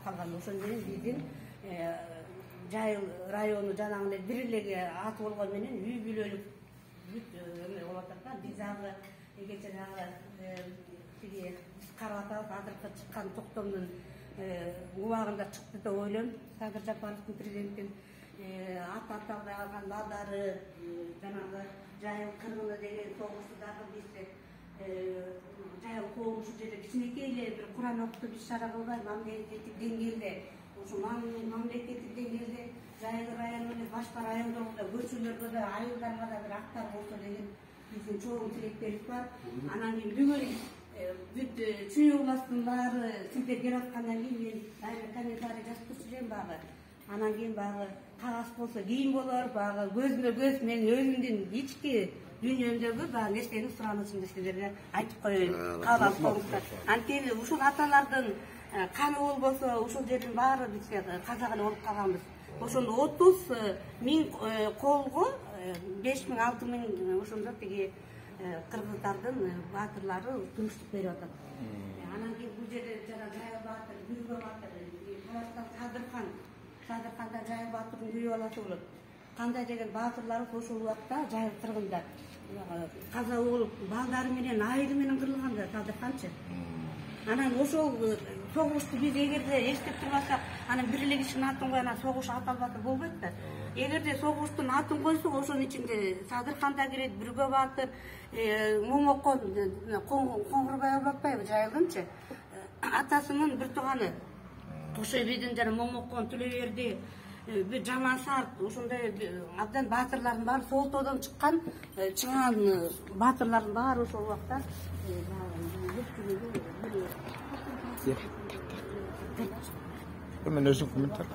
тарап калган. Ошондон кийин биздин Жайыл району жанагы бир эле аты болгон менен үй бүлөлүк эме болуп атат да. Биз аны эге жанагы тиги каратап азыркы чыккан токтомдун убагында чыкты деп ойлойм. Садыр Жапаровдун президенттин ат аталбай калган балдары жанагы Жайыл кыргыны деген согушту дагы биз Жайыл кооңушу жерде кичинекей эле бир Куран окутуп иш чара кылбай мамлекеттик деңгээлде ушу мамлекеттик деңгээлде Жайыл району эле башка райондорго да көчөлөргө да айылдарга да бир аттар болсо деген биздин чоң тилектерибиз бар. Анан кийин бүгүн бүт чүй областын баары силтеп келип аткандан кийин мен комментарий жазып турчу элем багы. Анан кийин багы кагаз болсо кийин болор, багы көзмө көз мен өзүмдүн ички дүйнөмдөгү багы нерсени суранычымды силерге айтып коеюн. Кабыл алып коюңуздар. Анткени ушул аталардын каны болбосо ушул жердин баары бизге казак эле болуп калганбыз. Ошондо 30.000 колго 5.000 6.000 ошондо тиги кыргыздардын баатырлары тыныштык берип атат. Анан кийин бул жерде жана Жайыл баатыр, Бүйгө баатыр, Таластан Садырканда Жайыл баатырдын күйөө баласы болот. Кандай деген баатырларыбыз ошол убакта Жайыл кыргында каза болуп, балдары менен айылы менен кырылганда Садырканчы. Анан ошол согушту биз эгерде эстеп турбасак, анан бир эле кишинин атын коюп анан согуш аталбаса болбойт да. Эгерде согуштун атын койсок, ошонун ичинде Садыркан да кирет, Бürgө баатыр, Момокон, Коңгурбай Абакбаев Жайылдынчы атасынын бир тууганы. Ошо биздин жана Момокон, Төлөберди, бир Жамансарт, ошондой абдан баатырлардын баары Солтоодон чыккан, чыган баатырлардын баары ошол убакта Мен өзүм комментарий